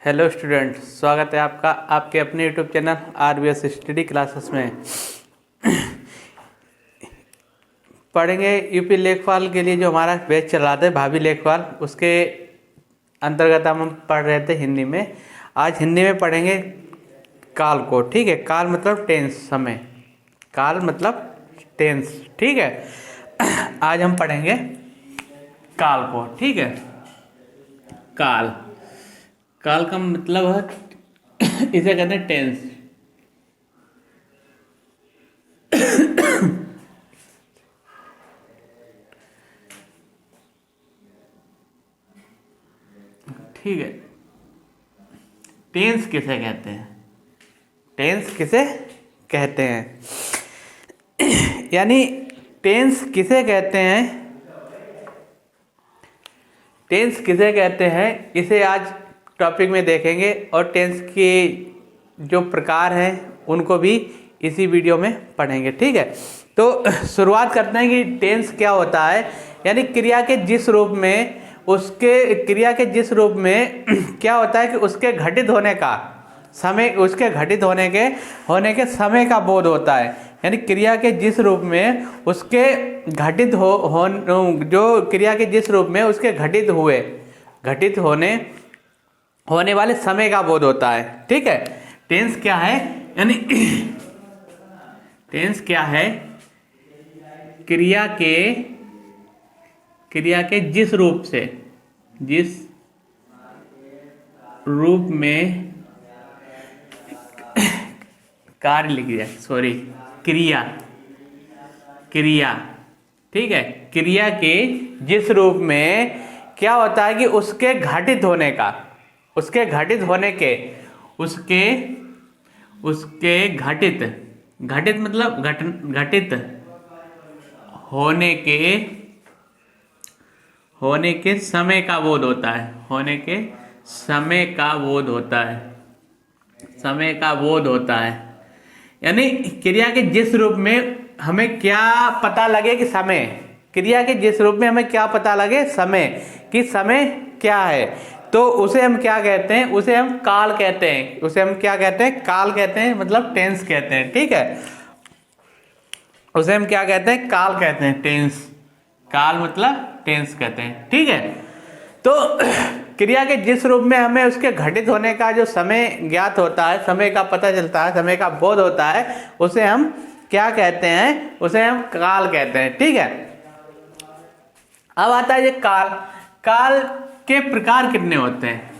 Hello student, स्वागत है आपका आपके अपने YouTube channel RBS study classes में। पढ़ेंगे यूपी लेखपाल के लिए जो हमारा बैच चल रहा था भाभी लेखपाल, उसके अंतर्गत हम पढ़ रहे थे हिंदी में। आज हिंदी में पढ़ेंगे काल को। ठीक है, काल मतलब टेंस, समय। काल मतलब टेंस, ठीक है। आज हम पढ़ेंगे काल को। ठीक है, काल काल का मतलब है इसे कहते हैं टेंस। ठीक है, टेंस किसे कहते हैं? टेंस किसे कहते हैं यानी टेंस किसे कहते हैं, टेंस किसे कहते हैं, इसे आज टॉपिक में देखेंगे। और टेंस के जो प्रकार हैं उनको भी इसी वीडियो में पढ़ेंगे। ठीक है, तो शुरुआत करते हैं कि टेंस क्या होता है। यानी क्रिया के जिस रूप में क्या होता है कि उसके घटित होने का समय, उसके घटित होने के समय का बोध होता है। यानी क्रिया के जिस रूप में उसके घटित जो क्रिया के जिस रूप में उसके घटित होने वाले समय का बोध होता है। ठीक है, टेंस क्या है? यानी टेंस क्या है? क्रिया के जिस रूप में कार्य लिख दिया, सॉरी, क्रिया। ठीक है, क्रिया के जिस रूप में क्या होता है कि उसके घटित होने घटित मतलब घटित होने के समय का बोध होता है। समय का बोध होता है। यानी क्रिया के जिस रूप में हमें क्या पता लगे कि समय, क्रिया के जिस रूप में हमें क्या पता लगे समय, कि समय क्या है, तो उसे हम क्या कहते हैं? उसे हम काल कहते हैं। उसे हम क्या कहते हैं? काल कहते हैं, मतलब टेंस कहते हैं। ठीक है, उसे हम क्या कहते हैं? काल कहते हैं, टेंस। काल मतलब टेंस कहते हैं। ठीक है, तो क्रिया के जिस रूप में हमें उसके घटित होने का जो समय ज्ञात होता है, समय का पता चलता है, समय का बोध होता है, उसे हम क्या कहते हैं? उसे हम काल कहते हैं। ठीक है, अब आता है ये काल। काल के प्रकार कितने होते हैं?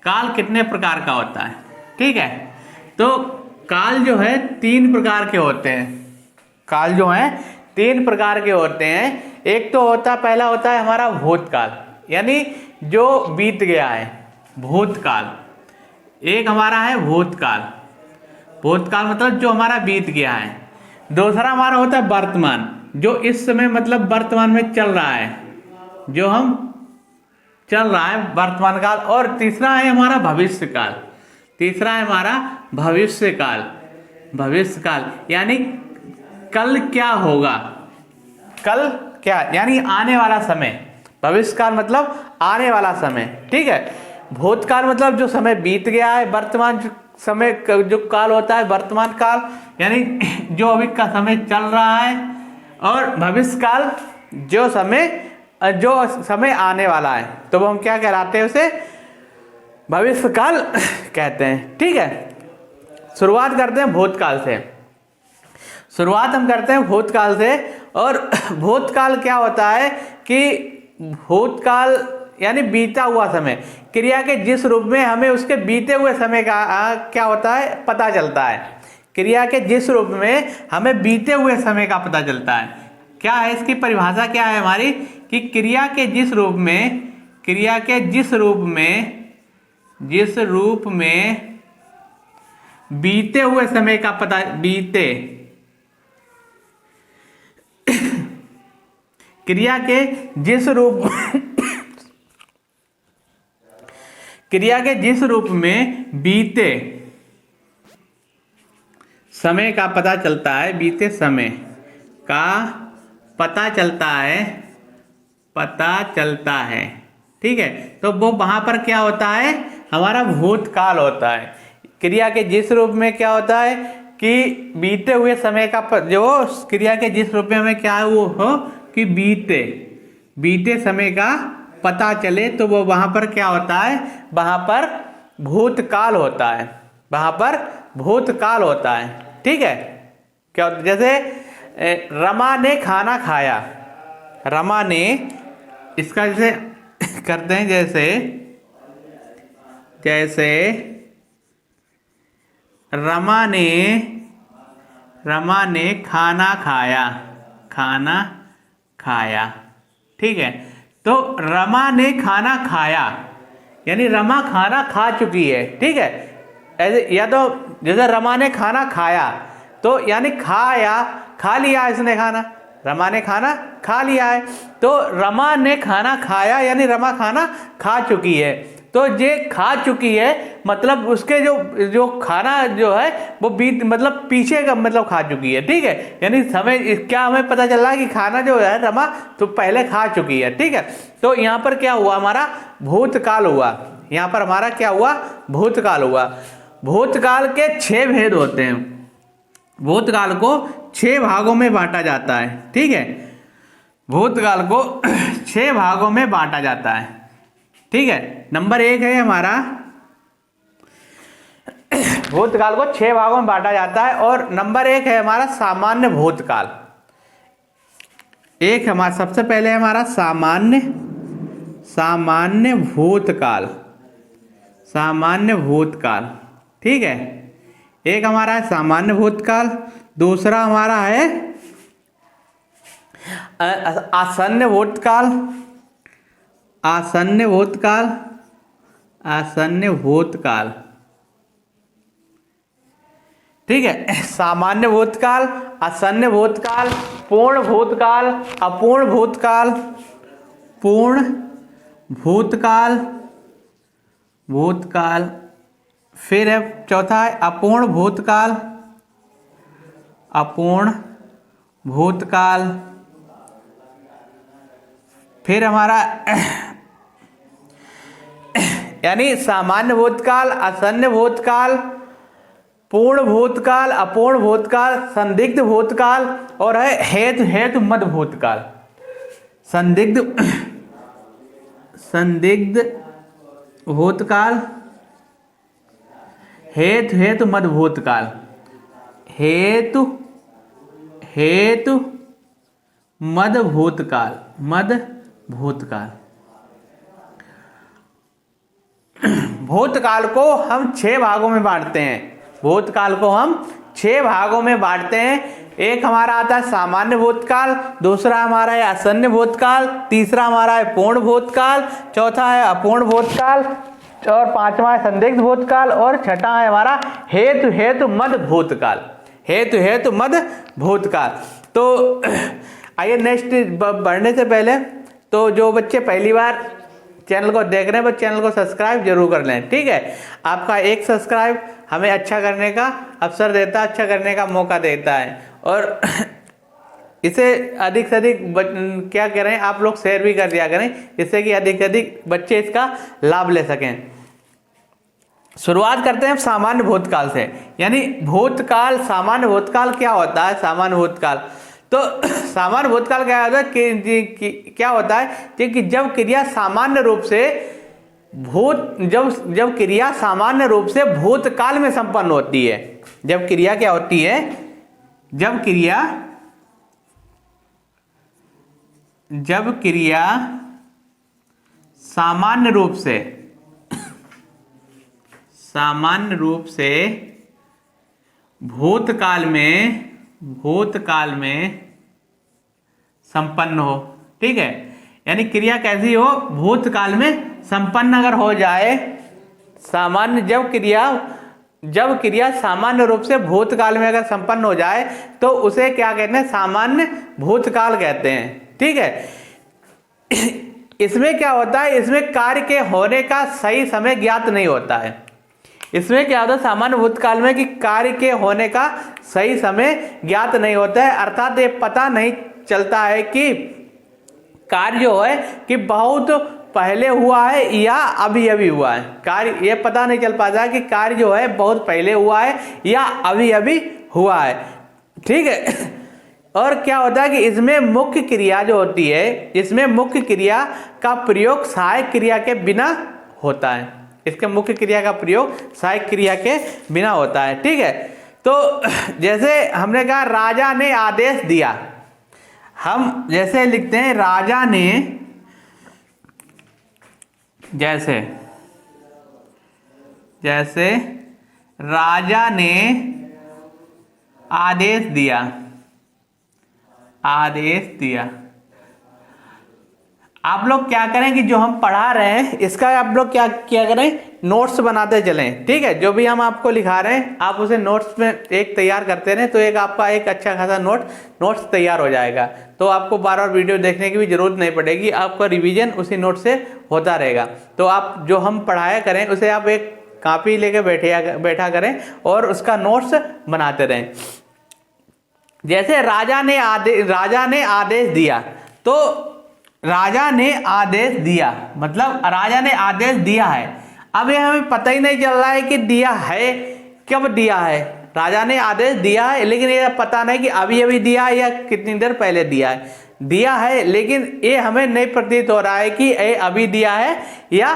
काल कितने प्रकार का होता है? ठीक है, तो काल जो है 3 प्रकार के होते हैं। काल जो है 3 प्रकार के होते हैं। एक तो पहला होता है हमारा भूतकाल, यानी जो बीत गया है, भूतकाल। एक हमारा है भूतकाल मतलब जो हमारा बीत गया है। दूसरा हमारा होता है वर्तमान, जो इस समय मतलब वर्तमान में चल रहा है, जो हम चल रहा है, वर्तमान काल। और तीसरा है हमारा भविष्य काल, यानी कल क्या होगा, कल क्या, यानी आने वाला समय। भविष्य काल मतलब आने वाला समय। ठीक है, भूतकाल मतलब जो समय बीत गया है, वर्तमान समय जो काल होता है वर्तमान काल, यानी जो अभी का समय चल रहा है। और भविष्य काल जो समय आने वाला है, तो वो हम क्या कहलाते हैं? उसे भविष्य काल कहते हैं। ठीक है, शुरुआत करते हैं भूतकाल से। और भूतकाल क्या होता है कि भूतकाल यानी बीता हुआ समय। क्रिया के जिस रूप में हमें उसके बीते हुए समय का क्या होता है? पता चलता है। क्रिया के जिस रूप में हमें बीते हुए समय का पता चलता है। क्या है इसकी परिभाषा? क्या है हमारी कि क्रिया के जिस रूप में बीते हुए समय का पता, क्रिया के जिस रूप में बीते समय का पता चलता है, बीते समय का पता चलता है। ठीक है, तो वो वहां पर क्या होता है? हमारा भूतकाल होता है। क्रिया के जिस रूप में क्या होता है कि बीते हुए समय का जो क्रिया के जिस रूप में हमें क्या वो हो कि बीते समय का पता चले, तो वो वहां पर क्या होता है, वहां पर भूतकाल होता है, वहां पर भूतकाल होता है। ठीक है, क्या जैसे रमा ने खाना खाया, रमा ने, इसका जैसे करते हैं, जैसे रमा ने खाना खाया। ठीक है, तो रमा ने खाना खाया यानी रमा खाना खा चुकी है। ठीक है, ऐसे, या तो जैसे रमा ने खाना खाया तो यानी खा लिया इसने खाना, रमा ने खाना खा लिया है, तो रमा ने खाना खाया यानी रमा खाना खा चुकी है। तो ये खा चुकी है मतलब उसके जो खाना जो है वो मतलब पीछे का मतलब खा चुकी है। ठीक है, यानी समय क्या हमें पता चल रहा है कि खाना जो है रमा तो पहले खा चुकी है। ठीक है, तो यहाँ पर क्या हुआ, हमारा भूतकाल हुआ। यहाँ पर हमारा क्या हुआ, भूतकाल हुआ। भूतकाल के 6 भेद होते हैं। भूतकाल को 6 भागों में बांटा जाता है। ठीक है, भूतकाल को 6 भागों में बांटा जाता है। ठीक है, नंबर 1 है हमारा, भूतकाल को 6 भागों में बांटा जाता है, और नंबर 1 है हमारा सामान्य भूतकाल। एक हमारा सबसे पहले है हमारा सामान्य भूतकाल। ठीक है, एक हमारा है सामान्य भूतकाल, दूसरा हमारा है आसन्न भूतकाल। ठीक है, सामान्य भूतकाल, आसन्न भूतकाल, पूर्ण भूतकाल, अपूर्ण भूतकाल, फिर है चौथा है अपूर्ण भूतकाल, फिर हमारा यानी सामान्य भूतकाल, आसन्न भूतकाल, पूर्ण भूतकाल, अपूर्ण भूतकाल, संदिग्ध भूतकाल, और है हेतु मद भूतकाल। संदिग्ध भूतकाल, हेतु मद भूतकाल, हेतु मद भूतकाल। भूतकाल को हम 6 भागों में बांटते हैं। भूतकाल को हम 6 भागों में बांटते हैं। एक हमारा आता है सामान्य भूतकाल, दूसरा हमारा है आसन्न भूतकाल, तीसरा हमारा है पूर्ण भूतकाल, चौथा है अपूर्ण भूतकाल, और पांचवा है संदिग्ध भूतकाल, और छठा है हमारा हेतु मद भूतकाल। तो आइए नेक्स्ट बढ़ने से पहले तो जो बच्चे पहली बार चैनल को देख रहे हैं वो चैनल को सब्सक्राइब जरूर कर लें। ठीक है, आपका एक सब्सक्राइब हमें अच्छा करने का अवसर देता है, अच्छा करने का मौका देता है, और इसे अधिक से अधिक क्या करें, आप लोग शेयर भी कर दिया करें, जिससे कि अधिक से अधिक बच्चे इसका लाभ ले सकें। शुरुआत करते हैं सामान्य भूतकाल से, यानी भूतकाल, सामान्य भूतकाल क्या होता है। सामान्य भूतकाल, तो सामान्य भूतकाल क्या होता है कि क्या होता है कि जब क्रिया सामान्य रूप से जब क्रिया सामान्य रूप से भूतकाल में संपन्न होती है। जब क्रिया क्या होती है, जब क्रिया सामान्य रूप से भूतकाल में संपन्न हो। ठीक है, यानी क्रिया कैसी हो, भूतकाल में संपन्न अगर हो जाए, जब क्रिया सामान्य रूप से भूतकाल में अगर संपन्न हो जाए तो उसे क्या कहते हैं, सामान्य भूतकाल कहते हैं। ठीक है, इसमें क्या होता है, इसमें कार्य के होने का सही समय ज्ञात नहीं होता है। इसमें क्या होता है सामान्य भूतकाल में कि कार्य के होने का सही समय ज्ञात नहीं होता है, अर्थात ये पता नहीं चलता है कि कार्य जो है कि बहुत पहले हुआ है या अभी अभी हुआ है। कार्य ये पता नहीं चल पाता कि कार्य जो है बहुत पहले हुआ है या अभी अभी हुआ है, ठीक है। और क्या होता है कि इसमें मुख्य क्रिया जो होती है, इसमें मुख्य क्रिया का प्रयोग सहायक क्रिया के बिना होता है। इसके मुख्य क्रिया का प्रयोग सहायक क्रिया के बिना होता है, ठीक है। तो जैसे हमने कहा राजा ने आदेश दिया, हम जैसे लिखते हैं राजा ने, जैसे जैसे राजा ने आदेश दिया, आदेश दिया। आप लोग क्या करें कि जो हम पढ़ा रहे हैं इसका आप लोग क्या करें, नोट्स बनाते चलें, ठीक है। जो भी हम आपको लिखा रहे हैं आप उसे नोट्स में एक तैयार करते रहें, तो एक आपका एक अच्छा खासा नोट्स तैयार हो जाएगा। तो आपको बार बार वीडियो देखने की भी जरूरत नहीं पड़ेगी, आपका रिवीजन उसी नोट से होता रहेगा। तो आप जो हम पढ़ाया करें उसे आप एक कॉपी लेके बैठा करें और उसका नोट्स बनाते रहें। जैसे राजा ने आदेश दिया, तो राजा ने आदेश दिया मतलब राजा ने आदेश दिया है। अब ये हमें पता ही नहीं चल रहा है कि दिया है, कब दिया है। राजा ने आदेश दिया है लेकिन ये पता नहीं कि अभी अभी दिया है या कितनी देर पहले दिया है। दिया है लेकिन ये हमें नहीं प्रतीत हो रहा है कि ये अभी दिया है या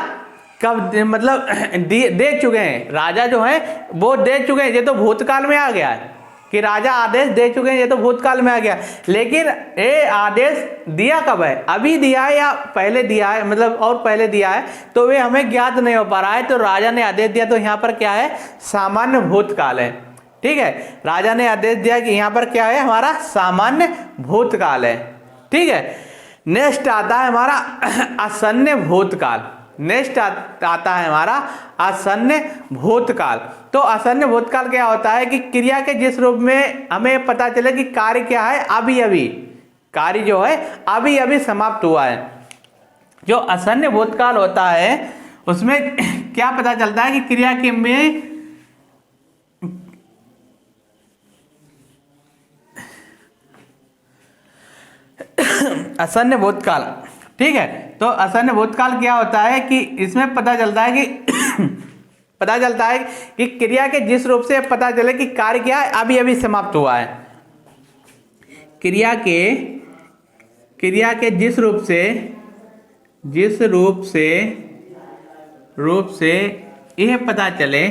कब, मतलब दे चुके हैं। राजा जो है वो दे चुके हैं, ये तो भूतकाल में आ गया है कि राजा आदेश दे चुके हैं, ये तो भूतकाल में आ गया। लेकिन ये आदेश दिया कब है, अभी दिया है या पहले दिया है, मतलब और पहले दिया है, तो वे हमें ज्ञात नहीं हो पा रहा है। तो राजा ने आदेश दिया, तो यहाँ पर क्या है, सामान्य भूतकाल है, ठीक है। राजा ने आदेश दिया कि यहाँ पर क्या है, हमारा सामान्य भूतकाल है, ठीक है। नेक्स्ट आता है हमारा आसन्न भूतकाल। नेक्स्ट आता है हमारा आसन्न भूतकाल। तो आसन्न भूतकाल क्या होता है कि क्रिया के जिस रूप में हमें पता चले कि कार्य क्या है, अभी अभी, कार्य जो है अभी अभी समाप्त हुआ है। जो आसन्न भूतकाल होता है उसमें क्या पता चलता है कि क्रिया के में आसन्न भूतकाल, ठीक है। तो आसन्न भूतकाल क्या होता है कि इसमें पता चलता है कि पता चलता है कि क्रिया के जिस रूप से पता चले कि कार्य क्या है, अभी अभी समाप्त हुआ है। क्रिया के जिस रूप से यह पता चले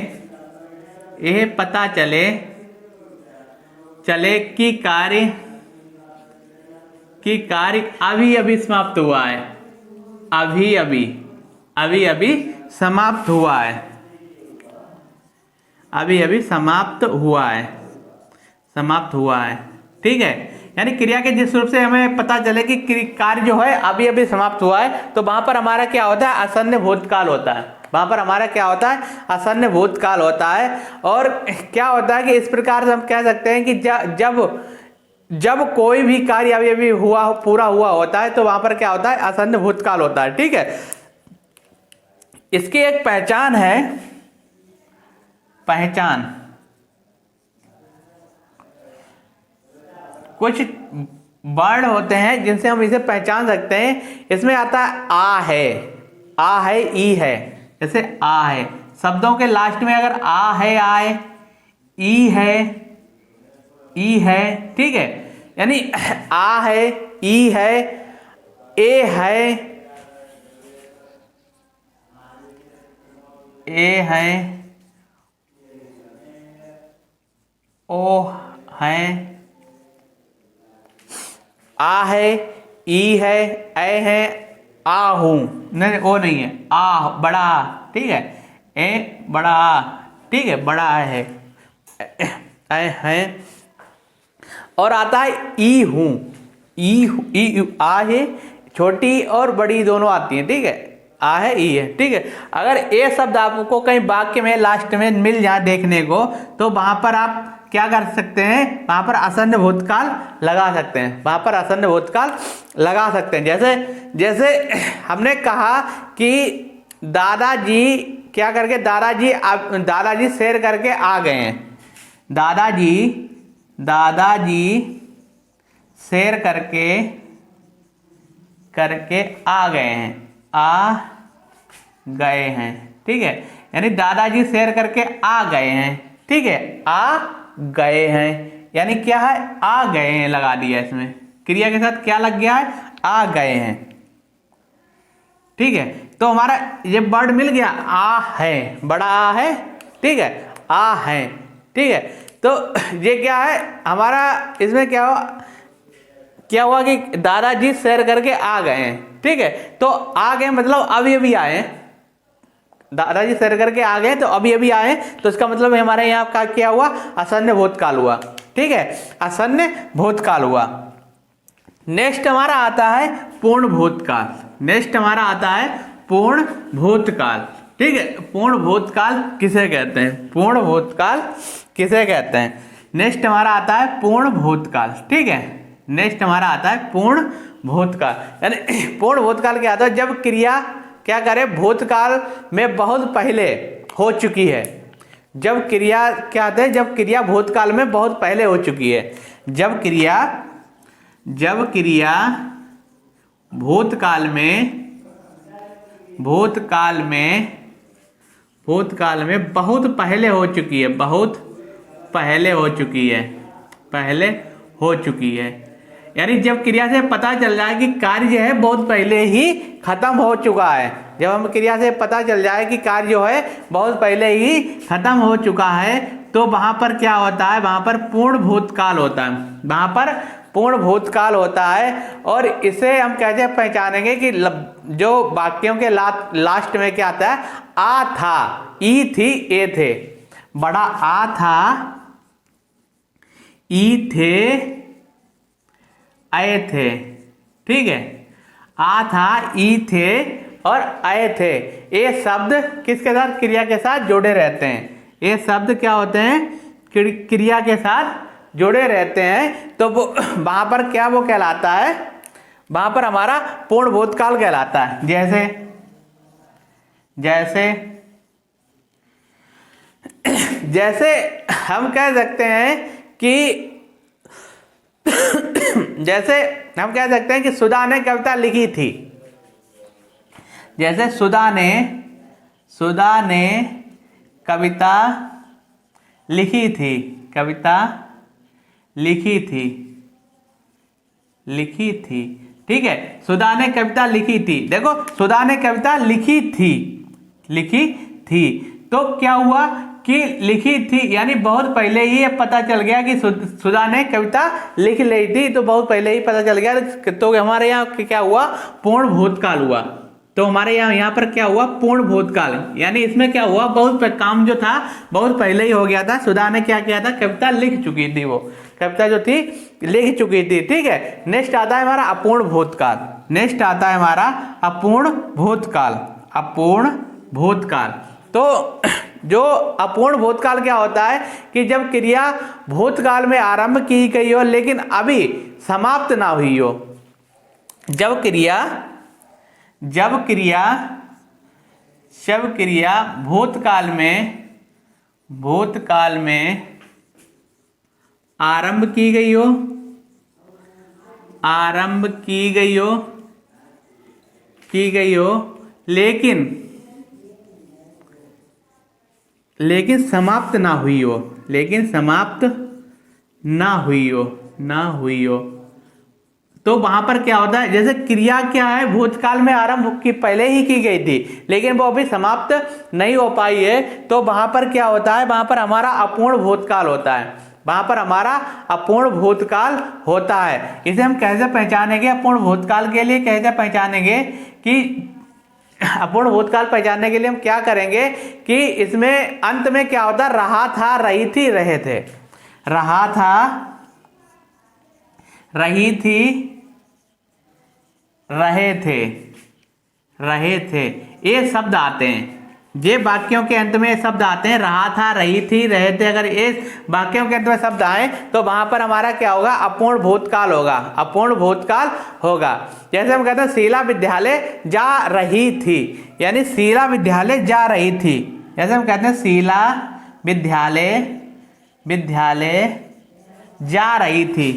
कि कार्य अभी अभी समाप्त हुआ है, अभी अभी समाप्त हुआ है, अभी अभी समाप्त हुआ है, ठीक है। यानी क्रिया के जिस रूप से हमें पता चले कि कार्य जो है अभी अभी समाप्त हुआ है, तो वहां पर हमारा क्या होता है, आसन्न भूतकाल होता है। वहां पर हमारा क्या होता है, आसन्न भूतकाल होता है। और क्या होता है कि इस प्रकार से हम कह सकते हैं कि जब कोई भी कार्य अभी अभी पूरा हुआ होता है, तो वहां पर क्या होता है, आसन्न भूतकाल होता है, ठीक है। इसकी एक पहचान है, कुछ वर्ड होते हैं जिनसे हम इसे पहचान सकते हैं। इसमें आता है आ है, ई है। जैसे आ है, शब्दों के लास्ट में अगर आ है, आए, ई है, ठीक है। यानी आ है, ई है, ए है, ओ है, आ है, ई है, ए है, आ हूं, नहीं ओ नहीं है, आ बड़ा आ, ठीक है, ए बड़ा आ, ठीक है, बड़ा है, ए है। और आता है ई हूं, ई आ है, छोटी और बड़ी दोनों आती हैं, ठीक है, आ है, ई है, ठीक है। अगर ए शब्द आपको कहीं वाक्य में लास्ट में मिल जाए देखने को, तो वहां पर आप क्या कर सकते हैं, वहां पर आसन्न भूतकाल लगा सकते हैं, वहां पर आसन्न भूतकाल लगा सकते हैं। जैसे हमने कहा कि दादाजी क्या करके, दादाजी सैर करके आ गए हैं, दादाजी सैर करके आ गए हैं, आ गए हैं, ठीक है। यानी दादाजी सैर करके आ गए हैं, ठीक है, आ गए हैं, यानी क्या है, आ गए हैं लगा दिया इसमें, क्रिया के साथ क्या लग गया है, आ गए हैं, ठीक है। तो हमारा ये वर्ड मिल गया, आ है, बड़ा आ है, ठीक है, आ है, ठीक है। तो ये क्या है हमारा, इसमें क्या हुआ कि दादाजी सैर करके आ गए हैं, ठीक है। तो आ गए मतलब अभी अभी आए, दादाजी सैर करके आ गए तो अभी अभी आए, तो इसका मतलब हमारे यहाँ का क्या हुआ, आसन्न भूतकाल हुआ, ठीक है, आसन्न भूतकाल हुआ। नेक्स्ट हमारा आता है पूर्ण भूतकाल, नेक्स्ट हमारा आता है पूर्ण भूतकाल, ठीक है। पूर्ण भूतकाल किसे कहते हैं, पूर्ण भूतकाल किसे कहते हैं। नेक्स्ट हमारा आता है पूर्ण भूतकाल, ठीक है। नेक्स्ट हमारा आता है पूर्ण भूतकाल, यानी पूर्ण भूतकाल क्या आता है, जब क्रिया क्या करे, भूतकाल में बहुत पहले हो चुकी है। जब क्रिया क्या आता है, जब क्रिया भूतकाल में बहुत पहले हो चुकी है। जब क्रिया भूतकाल में बहुत पहले हो चुकी है, बहुत पहले हो चुकी है, पहले हो चुकी है। यानी जब क्रिया से पता चल जाए कि कार्य जो है बहुत पहले ही खत्म हो चुका है, जब हम क्रिया से पता चल जाए कि कार्य जो है बहुत पहले ही खत्म हो चुका है, तो वहां पर क्या होता है, वहां पर पूर्ण भूतकाल होता है, वहां पर पूर्ण भूतकाल होता है। और इसे हम कैसे पहचानेंगे कि जो वाक्यों के लास्ट में क्या आता है, आ था, ई थी, ए थे, बड़ा आ था, ई थे, आए थे, ठीक है। आ था, ई थे और आए थे, ये शब्द किसके साथ, क्रिया के साथ जुड़े रहते हैं। ये शब्द क्या होते हैं, क्रिया के साथ जुड़े रहते हैं, तो वो वहां पर क्या वो कहलाता है, वहां पर हमारा पूर्ण भूतकाल कहलाता है। जैसे हम कह सकते हैं कि जैसे हम कह सकते हैं कि सुधा ने कविता लिखी थी, जैसे सुधा ने कविता लिखी थी, कविता लिखी थी, ठीक है। सुधा ने कविता लिखी थी, देखो सुधा ने कविता लिखी थी, तो क्या हुआ कि लिखी थी, यानी बहुत पहले ही ये पता चल गया कि सुधा ने कविता लिख ली थी, तो बहुत पहले ही पता चल गया, तो हमारे यहाँ क्या हुआ, पूर्ण भूतकाल हुआ। तो हमारे यहाँ पर क्या हुआ, पूर्ण भूतकाल, यानी इसमें क्या हुआ, बहुत काम जो था बहुत पहले ही हो गया था। सुधा ने क्या किया था, कविता लिख चुकी थी, वो कविता जो थी लिख चुकी थी, ठीक है। नेक्स्ट आता है हमारा अपूर्ण भूतकाल, नेक्स्ट आता है हमारा अपूर्ण भूतकाल, अपूर्ण भूतकाल। तो जो अपूर्ण भूतकाल क्या होता है कि जब क्रिया भूतकाल में आरंभ की गई हो लेकिन अभी समाप्त ना हुई हो। जब क्रिया भूतकाल में आरंभ की गई हो लेकिन समाप्त ना हुई हो, तो वहां पर क्या होता है, जैसे क्रिया क्या है भूतकाल में आरंभ की पहले ही की गई थी लेकिन वो अभी समाप्त नहीं हो पाई है, तो वहां पर क्या होता है, वहां पर हमारा अपूर्ण भूतकाल होता है, वहां पर हमारा अपूर्ण भूतकाल होता है। इसे हम कैसे पहचानेंगे, अपूर्ण भूतकाल के लिए कैसे पहचानेंगे कि अपूर्ण भूतकाल पहचानने के लिए हम क्या करेंगे कि इसमें अंत में क्या होता है, रहा था, रही थी, रहे थे, रहा था, रही थी, रहे थे, ये शब्द आते हैं। ये वाक्यों के अंत में शब्द आते हैं, रहा था, रही थी, रहे थे। अगर ये वाक्यों के अंत में शब्द आए तो वहां पर हमारा क्या होगा, अपूर्ण भूतकाल होगा, अपूर्ण भूतकाल होगा। जैसे हम कहते हैं शीला विद्यालय जा रही थी, यानी शीला विद्यालय जा रही थी। जैसे हम कहते हैं शीला विद्यालय जा रही थी,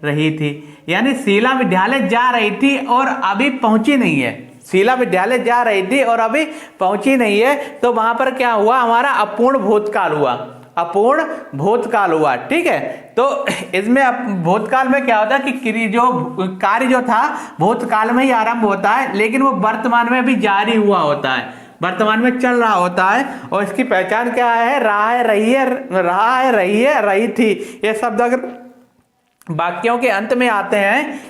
रही थी। यानी शीला विद्यालय जा रही थी और अभी पहुंची नहीं है। शीला विद्यालय जा रही थी और अभी पहुंची नहीं है, तो वहां पर क्या हुआ, हमारा अपूर्ण भूतकाल हुआ, अपूर्ण भूतकाल हुआ। ठीक है, तो इसमें भूतकाल में क्या होता है कि जो कार्य जो था भूतकाल में ही आरंभ होता है, लेकिन वो वर्तमान में भी जारी हुआ होता है, वर्तमान में चल रहा होता है। और इसकी पहचान क्या है, रहा है, रही है, रहा है, रही है, रही थी। ये शब्द अगर वाक्यों के अंत में आते हैं,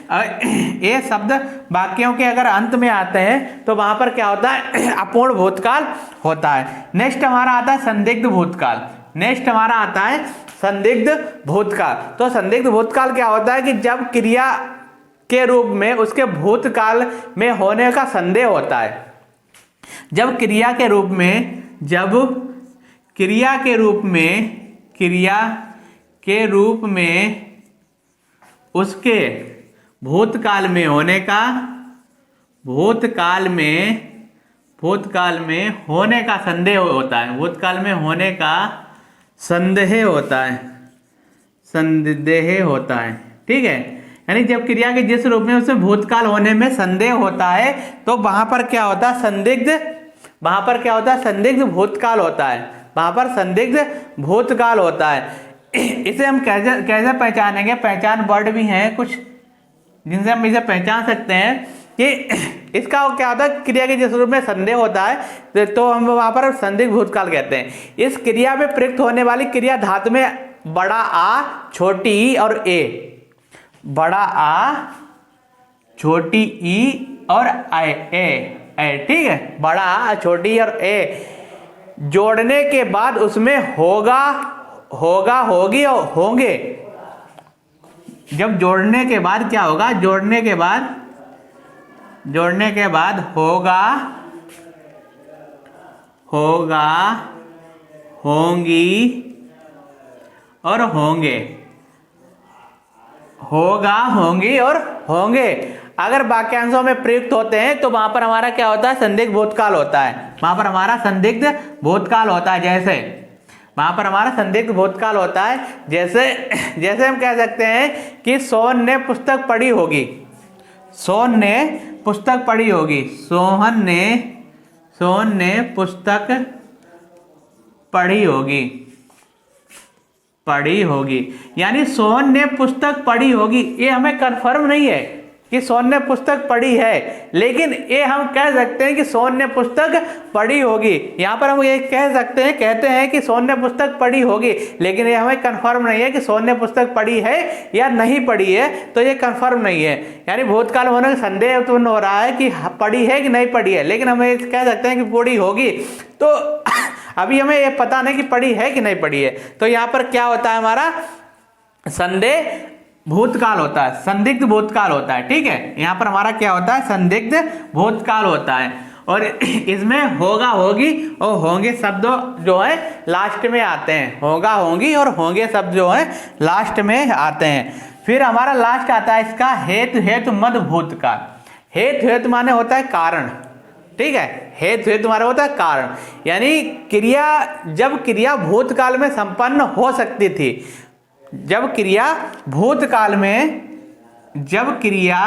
ये शब्द वाक्यों के अगर अंत में आते हैं तो वहां पर क्या होता है, अपूर्ण भूतकाल होता है। नेक्स्ट हमारा आता है संदिग्ध भूतकाल। नेक्स्ट हमारा आता है संदिग्ध भूतकाल। तो संदिग्ध भूतकाल क्या होता है कि जब क्रिया के रूप में उसके भूतकाल में होने का संदेह होता है। जब क्रिया के रूप में, जब क्रिया के रूप में, क्रिया के रूप में उसके भूतकाल में होने का, भूतकाल में होने का संदेह होता है, भूतकाल में होने का संदेह होता है, संदेह होता है। ठीक है, यानी जब क्रिया के जिस रूप में उसे भूतकाल होने में संदेह होता है तो वहां पर क्या होता है, संदिग्ध, वहां पर क्या होता है, संदिग्ध भूतकाल होता है, वहां पर संदिग्ध भूतकाल होता है। इसे हम कैसे पहचानेंगे, पहचान वर्ड भी हैं कुछ जिनसे हम इसे पहचान सकते हैं कि इसका क्या होता है, क्रिया के जिस रूप में संदेह होता है तो हम वहां पर संदिग्ध भूतकाल कहते हैं। इस क्रिया में प्रयुक्त होने वाली क्रिया धातु में बड़ा आ, छोटी ई और ए, बड़ा आ, छोटी ई और ए, ठीक है, बड़ा आ, छोटी और ए जोड़ने के बाद उसमें होगा, होगा, होगी और होंगे। जब जोड़ने के बाद क्या होगा, जोड़ने के बाद होगा, होगा, होंगी और होंगे, होगा, होंगी और होंगे। अगर वाक्यांशों में प्रयुक्त होते हैं तो वहां पर हमारा क्या होता है, संदिग्ध भूतकाल होता है, वहां पर हमारा संदिग्ध भूतकाल होता है। जैसे वहां पर हमारा संदिग्ध भूतकाल होता है, जैसे हम कह सकते हैं कि सोहन ने पुस्तक पढ़ी होगी, सोहन ने पुस्तक पढ़ी होगी, सोहन ने पुस्तक पढ़ी होगी, पढ़ी होगी। यानी सोहन ने पुस्तक पढ़ी होगी, ये हमें कंफर्म नहीं है कि सोहन ने पुस्तक पढ़ी है, लेकिन ये हम कह सकते हैं कि सोहन ने पुस्तक पढ़ी होगी। यहाँ पर हम ये कह सकते हैं, कहते हैं कि सोहन ने पुस्तक पढ़ी होगी, लेकिन ये हमें कंफर्म नहीं है कि सोहन ने पुस्तक पढ़ी है या नहीं पढ़ी है, तो ये कंफर्म नहीं है। यानी भूतकाल होने का संदेह उत्पन्न हो रहा है कि पढ़ी है कि नहीं पढ़ी है, लेकिन हम ये कह सकते हैं कि पढ़ी होगी। तो अभी हमें ये पता नहीं कि पढ़ी है कि नहीं पढ़ी है, तो यहाँ पर क्या होता है, हमारा संदेह भूतकाल होता है, संदिग्ध भूतकाल होता है। ठीक है, यहाँ पर हमारा क्या होता है, संदिग्ध भूतकाल होता है। और इसमें होगा, होगी और होंगे शब्द जो है लास्ट में आते हैं, होगा, होंगी और होंगे शब्द जो है लास्ट में आते हैं। फिर हमारा लास्ट आता है इसका हेतु, हेतु मद भूतकाल। हेतु, हेतु माने होता है कारण। ठीक है, हेतु, हेतु माने होता है कारण। यानी क्रिया, जब क्रिया भूतकाल में संपन्न हो सकती थी, जब क्रिया भूतकाल में, जब क्रिया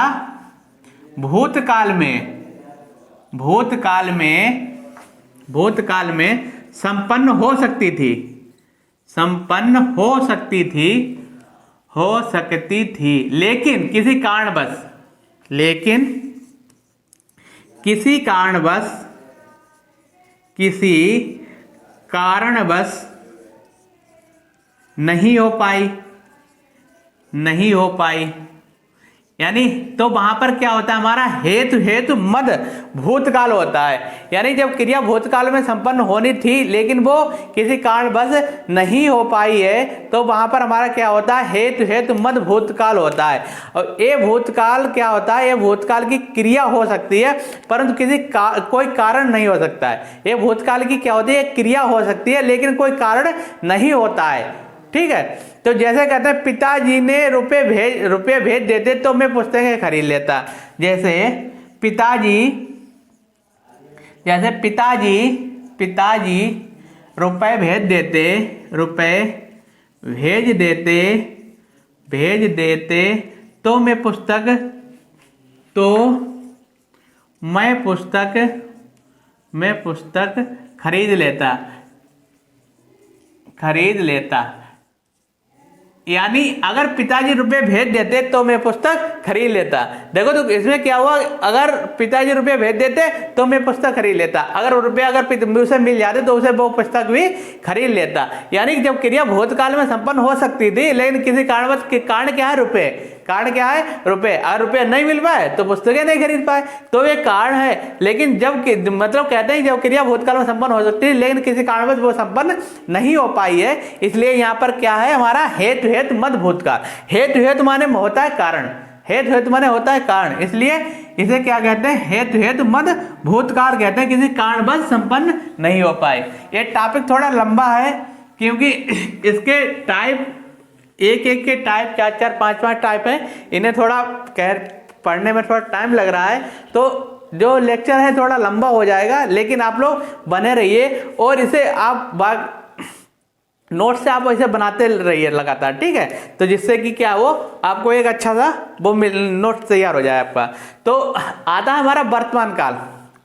भूतकाल में संपन्न हो सकती थी, संपन्न हो सकती थी, हो सकती थी, लेकिन किसी कारणवश, लेकिन किसी कारणवश, किसी कारणवश नहीं हो पाई, नहीं हो पाई। यानी तो वहां पर क्या होता है, हमारा हेतु, हेतु मद भूतकाल होता है। यानी जब क्रिया भूतकाल में संपन्न होनी थी लेकिन वो किसी कारणवश नहीं हो पाई है, तो वहां पर हमारा क्या होता है, हेतु, हेतु मद भूतकाल होता है। और ये भूतकाल क्या होता है, ये भूतकाल की क्रिया हो सकती है परंतु कोई कारण नहीं हो सकता है। ये भूतकाल की क्या होती है, क्रिया हो सकती है लेकिन कोई कारण नहीं होता है। ठीक है, तो जैसे कहते हैं पिताजी ने रुपए भेज देते तो मैं पुस्तकें खरीद लेता। जैसे पिताजी रुपए भेज तो मैं पुस्तक खरीद लेता। यानी अगर पिताजी रुपए भेज देते तो मैं पुस्तक खरीद लेता। देखो तो इसमें क्या हुआ, अगर पिताजी रुपए भेज देते तो मैं पुस्तक खरीद लेता, अगर रुपए उसे मिल जाते तो उसे वो पुस्तक भी खरीद लेता। यानी कि जब क्रिया भूतकाल में संपन्न हो सकती थी, लेकिन किसी कारणवश कारण क्या है, रुपए। कारण क्या है, रुपए। अगर रुपए नहीं मिल पाए तो पुस्तकें नहीं खरीद पाए, तो ये कारण है। लेकिन जब मतलब कहते हैं जब क्रिया भूतकाल में संपन्न हो सकती है लेकिन किसी कारणवश वो संपन्न नहीं हो पाई है, इसलिए यहाँ पर क्या है हमारा हेतु हेतु मध्य भूतकाल। हेतु हेतु माने होता है कारण, हेतु हेतु माने होता है कारण, इसलिए इसे क्या कहते हैं, हेतु हेतु मध्य भूतकाल कहते हैं, किसी कारणवश संपन्न नहीं हो पाए। ये टॉपिक थोड़ा लंबा है क्योंकि इसके टाइप एक के टाइप 4 5 टाइप हैं, इन्हें थोड़ा पढ़ने में थोड़ा टाइम लग रहा है, तो जो लेक्चर है थोड़ा लंबा हो जाएगा। लेकिन आप लोग बने रहिए और इसे आप नोट से आप इसे बनाते रहिए लगातार, ठीक है, तो जिससे कि क्या वो आपको एक अच्छा सा वो नोट तैयार हो जाए आपका। तो आता है हमारा वर्तमान काल,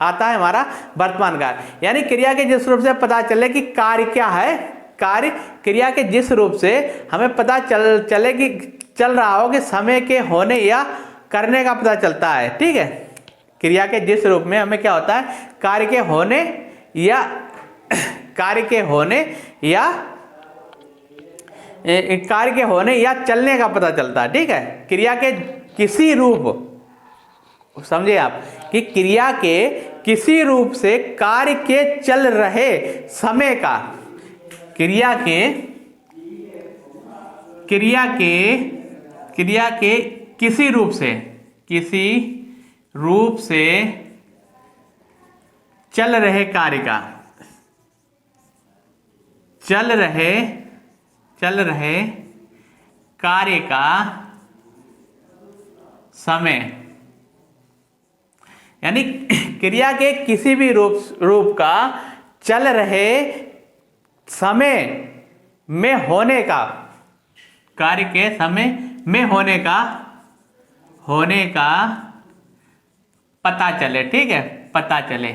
आता है हमारा वर्तमान काल, यानी क्रिया के जिस रूप से पता चले कि कार्य क्या है, कार्य क्रिया के जिस रूप से हमें पता चले कि चल रहा हो कि समय के होने या करने का पता चलता है, ठीक है। क्रिया के जिस रूप में हमें क्या होता है, कार्य के होने या चलने का पता चलता है, ठीक है। क्रिया के किसी रूप, समझे आप, कि क्रिया के किसी रूप से कार्य के चल रहे समय का, क्रिया के किसी रूप से चल रहे कार्य का, चल रहे कार्य का समय, यानी क्रिया के किसी भी रूप का चल रहे समय में होने का, कार्य के समय में होने का पता चले, ठीक है, पता चले,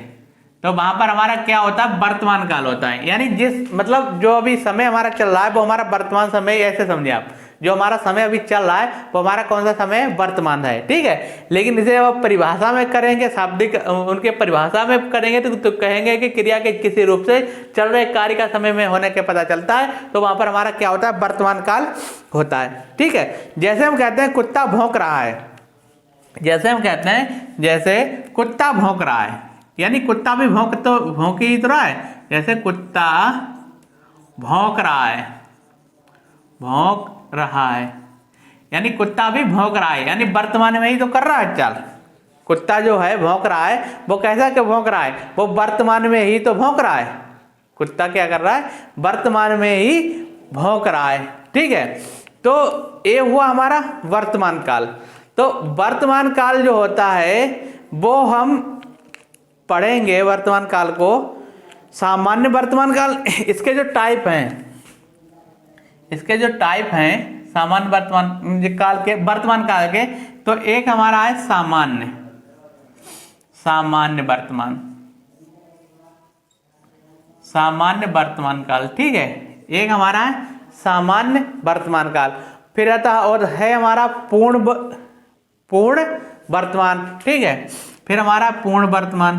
तो वहां पर हमारा क्या होता है, वर्तमान काल होता है। यानी जिस मतलब जो अभी समय हमारा चल रहा है वो हमारा वर्तमान समय, ऐसे समझिए आप, जो हमारा समय अभी चल रहा है वो हमारा कौन सा समय, वर्तमान है, ठीक है। लेकिन इसे अब परिभाषा में करेंगे, शाब्दिक उनके परिभाषा में करेंगे तो कहेंगे कि क्रिया के किसी रूप से चल रहे कार्य का समय में होने के पता चलता है, तो वहां पर हमारा क्या होता है, वर्तमान काल होता है, ठीक है। जैसे हम कहते हैं कुत्ता भौंक रहा है, जैसे हम कहते हैं जैसे कुत्ता भौंक रहा है, यानी कुत्ता भी भौंक ही तो रहा है, जैसे कुत्ता भौंक रहा है, यानी कुत्ता भी भौंक रहा है, यानी वर्तमान में ही तो कर रहा है चल। कुत्ता जो है भौंक रहा है, वो कैसा क्या भौंक रहा है, वो वर्तमान में ही तो भौंक रहा है। कुत्ता क्या कर रहा है, वर्तमान में ही भौंक रहा है, ठीक है। तो ये हुआ हमारा वर्तमान काल। तो वर्तमान काल जो होता है वो हम पढ़ेंगे, वर्तमान काल को, सामान्य वर्तमान काल, इसके जो टाइप हैं, सामान्य वर्तमान काल के, तो एक हमारा है सामान्य वर्तमान काल, ठीक है, एक हमारा है सामान्य वर्तमान काल। फिर आता और है हमारा पूर्ण वर्तमान, ठीक है। फिर हमारा पूर्ण वर्तमान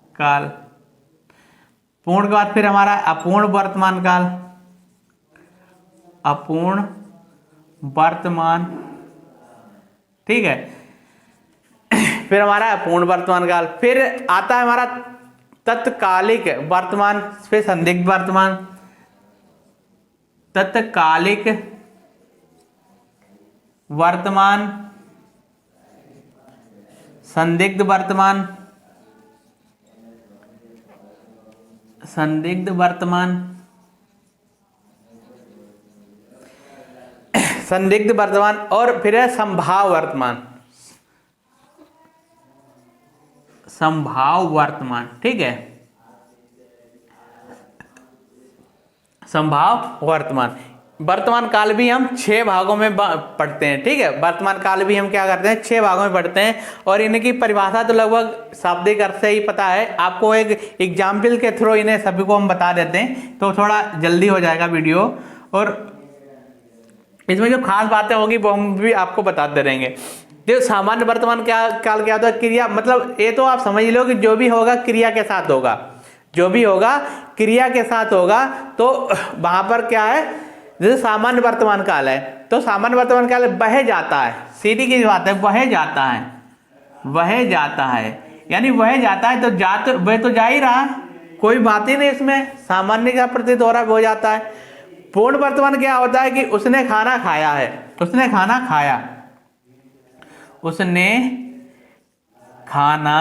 काल, पूर्ण के बाद फिर हमारा अपूर्ण वर्तमान, ठीक है। फिर हमारा अपूर्ण वर्तमान काल, फिर आता है हमारा तत्कालिक वर्तमान, फिर संदिग्ध वर्तमान, तत्कालिक वर्तमान, संदिग्ध वर्तमान, और फिर है संभाव वर्तमान, ठीक है, संभाव वर्तमान। वर्तमान काल भी हम 6 भागों में पढ़ते हैं, ठीक है। वर्तमान काल भी हम क्या करते हैं, 6 भागों में पढ़ते हैं, और इनकी परिभाषा तो लगभग शाब्दिक अर्थ से ही पता है आपको। एक एग्जाम्पल के थ्रू इन्हें सभी को हम बता देते हैं तो थोड़ा जल्दी हो जाएगा वीडियो, और इसमें जो खास बातें होगी वो हम भी आपको बताते रहेंगे। जो सामान्य वर्तमान काल क्या होता है, क्रिया, मतलब ये तो आप समझ लो कि जो भी होगा क्रिया के साथ होगा, जो भी होगा क्रिया के साथ होगा। तो वहां पर क्या है, जैसे सामान्य वर्तमान काल है तो सामान्य वर्तमान काल बह जाता है, सीधी की बात है, बह जाता है, वह जाता है, यानी वह जाता है, तो वह तो जा ही रहा, कोई बात ही नहीं इसमें, सामान्य का प्रतीत हो रहा है, वो जाता है। पूर्ण वर्तमान क्या होता है कि उसने खाना खाया है, उसने खाना खाया, उसने खाना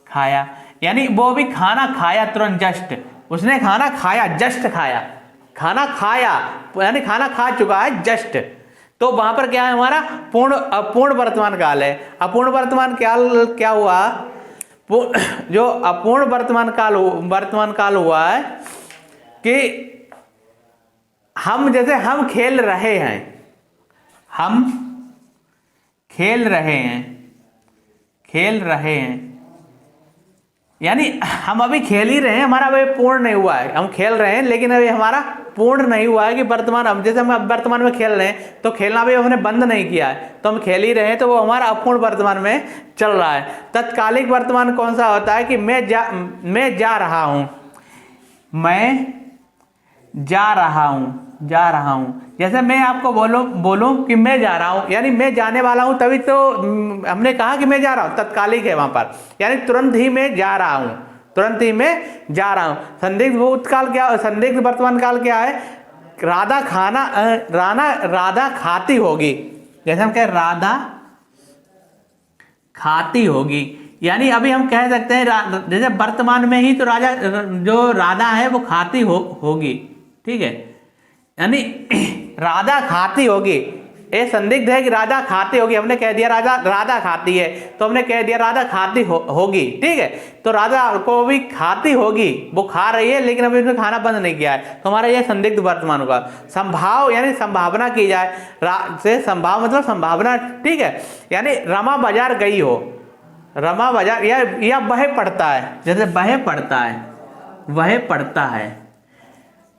खाया, यानी वो भी खाना खाया तुरंत, जस्ट, उसने खाना खाया, जस्ट खाया, खाना खाया यानी खाना खा चुका है, जस्ट। तो वहां पर क्या है, हमारा अपूर्ण वर्तमान काल है। अपूर्ण वर्तमान काल क्या हुआ, जो अपूर्ण वर्तमान काल हुआ है कि हम, जैसे हम खेल रहे हैं, हम खेल रहे हैं, खेल रहे हैं, यानी हम अभी खेल ही रहे हैं, हमारा अभी पूर्ण नहीं हुआ है, हम खेल रहे हैं लेकिन अभी हमारा पूर्ण नहीं हुआ है कि वर्तमान, हम जैसे हम वर्तमान में खेल रहे हैं तो खेलना भी हमने बंद नहीं किया है, तो हम खेल ही रहे हैं, तो वो हमारा अपूर्ण वर्तमान में चल रहा है। तत्कालिक वर्तमान कौन सा होता है कि मैं जा रहा हूं, मैं जा रहा हूं, जैसे मैं आपको बोलूं कि मैं जा रहा हूं, यानी मैं जाने वाला हूं, तभी तो हमने कहा कि मैं जा रहा हूं, तत्कालिक है वहां पर, यानी तुरंत ही मैं जा रहा हूं, तुरंत ही मैं जा रहा हूं। संदिग्ध भूतकाल क्या, संदिग्ध वर्तमान काल क्या है, राधा खाती होगी, जैसे हम कह राधा खाती होगी, यानी अभी हम कह सकते हैं जैसे वर्तमान में ही तो जो राधा है वो खाती होगी, ठीक है, यानी राधा खाती होगी, ये संदिग्ध है कि राधा खाती होगी, हमने कह दिया राधा खाती है, तो हमने कह दिया राधा खाती होगी, ठीक है। तो राधा को भी खाती होगी, वो खा रही है लेकिन अभी उसने खाना बंद नहीं किया है, तो हमारा यह संदिग्ध वर्तमान होगा। संभाव यानी संभावना की जाए, से संभाव मतलब संभावना, ठीक है, यानी रमा बाजार गई हो, रमा बाजार, या वह पढ़ता है, जैसे वह पढ़ता है, वह पढ़ता है,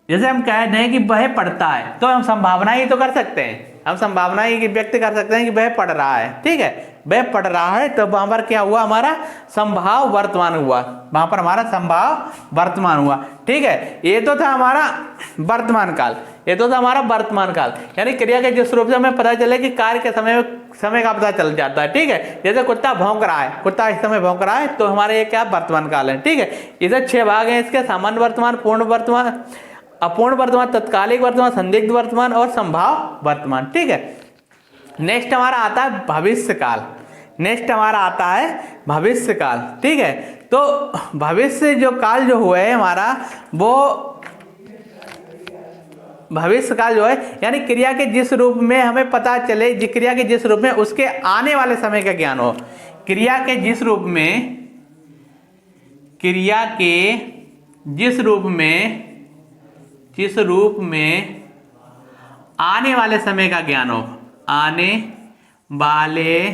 जैसे हम कह रहे हैं कि वह पढ़ता है, तो हम संभावना ही तो कर सकते हैं, हम संभावना ही व्यक्त कर सकते हैं कि वह पढ़ रहा है, ठीक है, वह पढ़ रहा है, तो वहां पर क्या हुआ, हमारा संभाव वर्तमान हुआ, वहां पर हमारा संभाव वर्तमान हुआ, ठीक है। ये तो था हमारा वर्तमान काल, ये तो था हमारा वर्तमान काल, यानी क्रिया के जिस रूप से हमें पता चले कि कार्य के समय का पता चल जाता है, ठीक है। जैसे कुत्ता भौंक रहा है, कुत्ता इस समय भौंक रहा है, तो हमारे ये क्या वर्तमान काल है, ठीक है। इसे 6 भाग हैं इसके, सामान्य वर्तमान, पूर्ण वर्तमान, अपूर्ण वर्तमान, तत्कालिक वर्तमान, संदिग्ध वर्तमान और संभाव वर्तमान, ठीक है। नेक्स्ट हमारा आता है भविष्य काल, नेक्स्ट हमारा आता है भविष्य काल, ठीक है। तो भविष्य जो काल जो हुआ है हमारा, वो भविष्य काल जो है, यानी क्रिया के जिस रूप में हमें पता चले, क्रिया के जिस रूप में उसके आने वाले समय का ज्ञान हो, क्रिया के जिस रूप में, क्रिया के जिस रूप में आने वाले समय का ज्ञान हो, आने वाले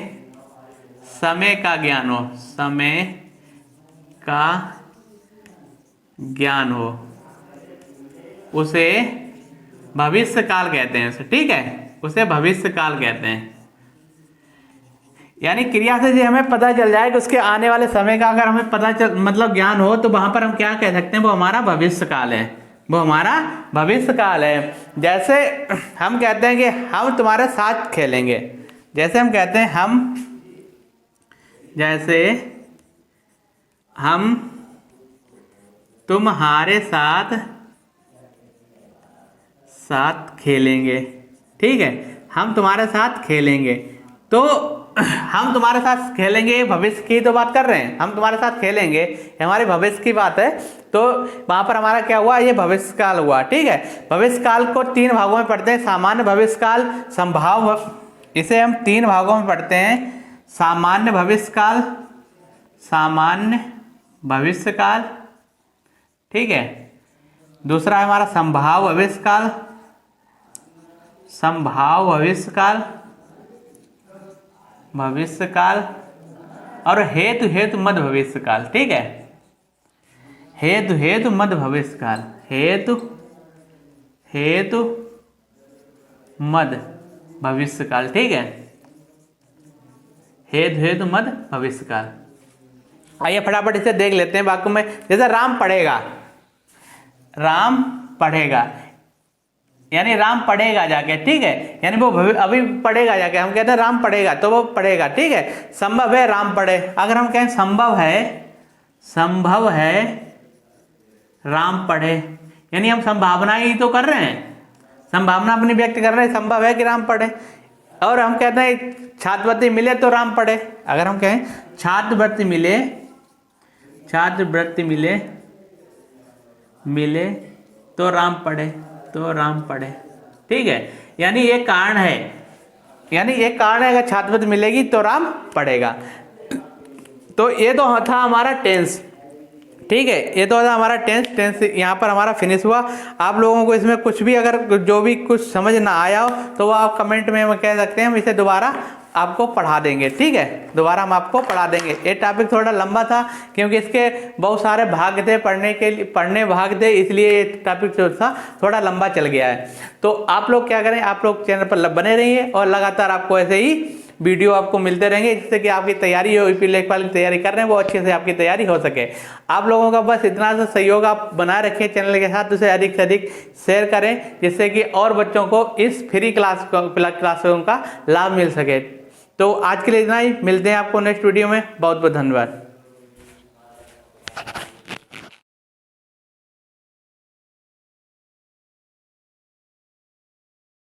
समय का ज्ञान हो, समय का ज्ञान हो, उसे भविष्य काल कहते हैं, ठीक है, उसे भविष्य काल कहते हैं। यानी क्रिया से जो हमें पता चल जाए कि उसके आने वाले समय का अगर हमें पता चल, मतलब ज्ञान हो, तो वहां पर हम क्या कह सकते हैं, वो हमारा भविष्य काल है, वो हमारा भविष्य काल है। जैसे हम कहते हैं कि हम तुम्हारे साथ खेलेंगे, जैसे हम कहते हैं जैसे हम तुम्हारे साथ खेलेंगे, ठीक है, हम तुम्हारे साथ खेलेंगे, तो हम तुम्हारे साथ खेलेंगे, भविष्य की तो बात कर रहे हैं, हम तुम्हारे साथ खेलेंगे, हमारे भविष्य की बात है, तो वहां पर हमारा क्या हुआ, ये भविष्य काल हुआ, ठीक है। भविष्य काल को 3 भागों में पढ़ते हैं, सामान्य भविष्य काल, संभाव, इसे हम 3 भागों में पढ़ते हैं, सामान्य भविष्य काल, सामान्य भविष्य काल, ठीक है। दूसरा है हमारा संभाव भविष्य काल, संभाव भविष्यकाल, भविष्यकाल, और हेतु हेतु मध्य भविष्यकाल। ठीक है, हेतु हेतु मध्य भविष्यकाल, हेतु हेतु मध्य भविष्यकाल। ठीक है, हेतु हेतु मध्य भविष्यकाल। आइए फटाफट इसे देख लेते हैं वाक्य में। जैसे राम पढ़ेगा, राम पढ़ेगा यानी राम पढ़ेगा जाके। ठीक है, यानी वो अभी पढ़ेगा जाके। हम कहते हैं राम पढ़ेगा तो वो पढ़ेगा। ठीक है, संभव है राम पढ़े। अगर हम कहें संभव है राम पढ़े, यानी हम संभावना ही तो कर रहे हैं, संभावना अपनी व्यक्त कर रहे हैं, संभव है कि राम पढ़े। और हम कहते हैं छात्रवृत्ति मिले तो राम पढ़े। अगर हम कहें छात्रवृत्ति मिले, छात्रवृत्ति मिले मिले तो राम पढ़े, तो राम पढ़े। ठीक है, यानी ये कारण है, यानी एक कारण है, अगर छात्रवृत्ति मिलेगी तो राम पढ़ेगा। तो ये तो था हमारा टेंस। ठीक है, ये तो था हमारा टेंस यहाँ पर हमारा फिनिश हुआ। आप लोगों को इसमें कुछ भी अगर जो भी कुछ समझ ना आया हो तो वो आप कमेंट में कह सकते हैं, हम इसे दोबारा आपको पढ़ा देंगे। ठीक है, दोबारा हम आपको पढ़ा देंगे। ये टॉपिक थोड़ा लंबा था क्योंकि इसके बहुत सारे भाग थे, पढ़ने भाग थे, इसलिए ये टॉपिक जो था थोड़ा लंबा चल गया है। तो आप लोग क्या करें, आप लोग चैनल पर बने रहिए और लगातार आपको ऐसे ही वीडियो आपको मिलते रहेंगे, जिससे कि आपकी तैयारी हो, यूपी लेखपाल की तैयारी कर रहे हैं वो अच्छे से आपकी तैयारी हो सके। आप लोगों का बस इतना सा सहयोग आप बनाए रखें चैनल के साथ, उसे अधिक से अधिक शेयर करें, जिससे कि और बच्चों को इस फ्री क्लासरूम का लाभ मिल सके। तो आज के लिए इतना ही, मिलते हैं आपको नेक्स्ट वीडियो में। बहुत बहुत धन्यवाद।